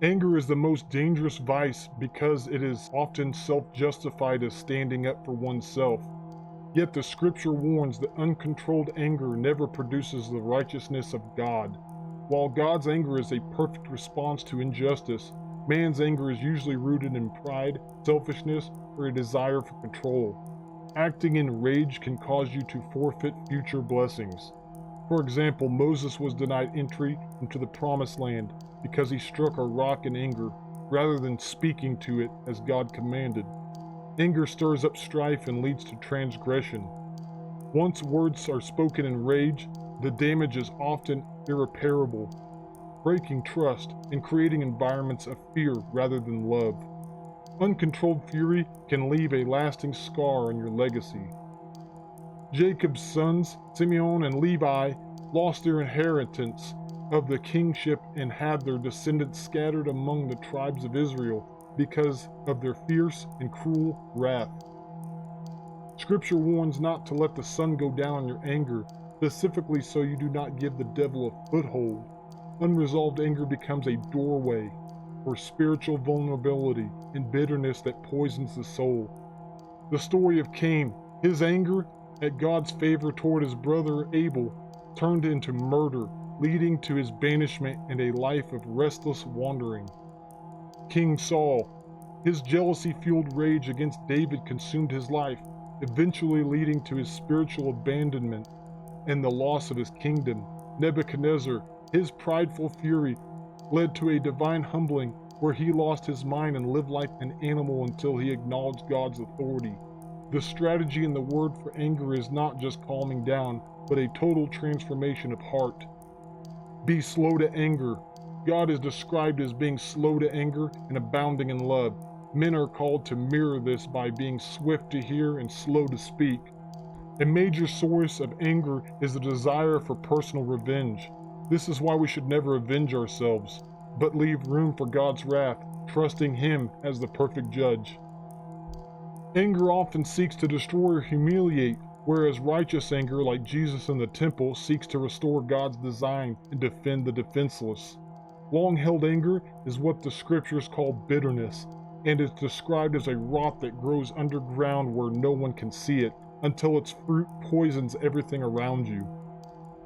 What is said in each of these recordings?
Anger is the most dangerous vice because it is often self-justified as standing up for oneself. Yet the scripture warns that uncontrolled anger never produces the righteousness of God. While God's anger is a perfect response to injustice, man's anger is usually rooted in pride, selfishness, or a desire for control. Acting in rage can cause you to forfeit future blessings. For example, Moses was denied entry into the promised land because he struck a rock in anger rather than speaking to it as God commanded. Anger stirs up strife and leads to transgression. Once words are spoken in rage, the damage is often irreparable, breaking trust and creating environments of fear rather than love. Uncontrolled fury can leave a lasting scar on your legacy. Jacob's sons, Simeon and Levi, lost their inheritance of the kingship and had their descendants scattered among the tribes of Israel because of their fierce and cruel wrath. Scripture warns not to let the sun go down in your anger, specifically so you do not give the devil a foothold. Unresolved anger becomes a doorway for spiritual vulnerability and bitterness that poisons the soul. The story of Cain, his anger at God's favor toward his brother Abel, turned into murder, leading to his banishment and a life of restless wandering. King Saul, his jealousy-fueled rage against David consumed his life, eventually leading to his spiritual abandonment and the loss of his kingdom. Nebuchadnezzar, his prideful fury, led to a divine humbling where he lost his mind and lived like an animal until he acknowledged God's authority. The strategy in the word for anger is not just calming down, but a total transformation of heart. Be slow to anger. God is described as being slow to anger and abounding in love. Men are called to mirror this by being swift to hear and slow to speak. A major source of anger is the desire for personal revenge. This is why we should never avenge ourselves, but leave room for God's wrath, trusting Him as the perfect judge. Anger often seeks to destroy or humiliate, whereas righteous anger, like Jesus in the temple, seeks to restore God's design and defend the defenseless. Long-held anger is what the scriptures call bitterness, and is described as a rot that grows underground where no one can see it, until its fruit poisons everything around you.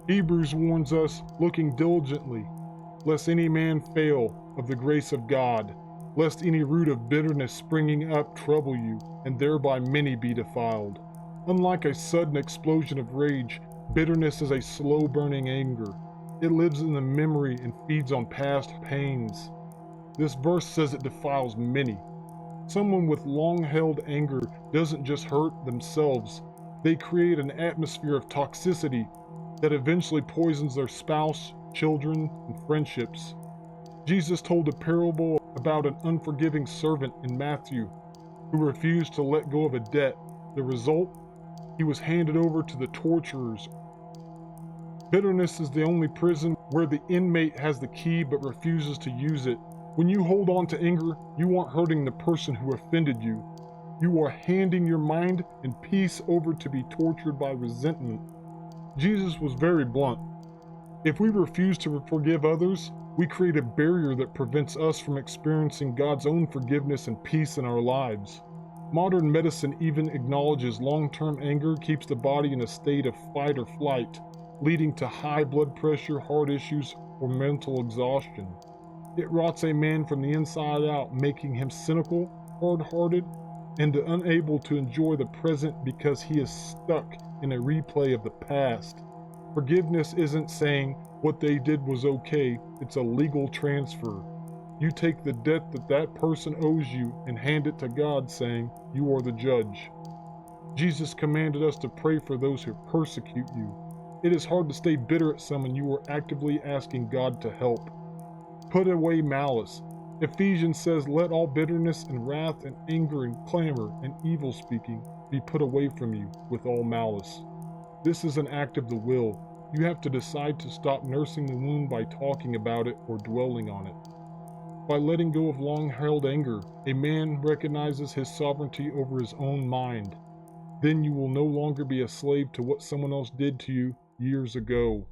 Hebrews warns us, looking diligently, lest any man fail of the grace of God, lest any root of bitterness springing up trouble you, and thereby many be defiled. Unlike a sudden explosion of rage, bitterness is a slow-burning anger. It lives in the memory and feeds on past pains. This verse says it defiles many. Someone with long-held anger doesn't just hurt themselves, they create an atmosphere of toxicity that eventually poisons their spouse, children, and friendships. Jesus told a parable about an unforgiving servant in Matthew who refused to let go of a debt. The result? He was handed over to the torturers. Bitterness is the only prison where the inmate has the key but refuses to use it. When you hold on to anger, you aren't hurting the person who offended you. You are handing your mind and peace over to be tortured by resentment. Jesus was very blunt. If we refuse to forgive others, we create a barrier that prevents us from experiencing God's own forgiveness and peace in our lives. Modern medicine even acknowledges long-term anger keeps the body in a state of fight or flight, leading to high blood pressure, heart issues, or mental exhaustion. It rots a man from the inside out, making him cynical, hard-hearted, and unable to enjoy the present because he is stuck in a replay of the past. Forgiveness isn't saying what they did was okay, it's a legal transfer. You take the debt that that person owes you and hand it to God, saying, "You are the judge." Jesus commanded us to pray for those who persecute you. It is hard to stay bitter at someone you are actively asking God to help. Put away malice. Ephesians says, "Let all bitterness and wrath and anger and clamor and evil speaking be put away from you with all malice." This is an act of the will. You have to decide to stop nursing the wound by talking about it or dwelling on it. By letting go of long-held anger, a man recognizes his sovereignty over his own mind. Then you will no longer be a slave to what someone else did to you years ago.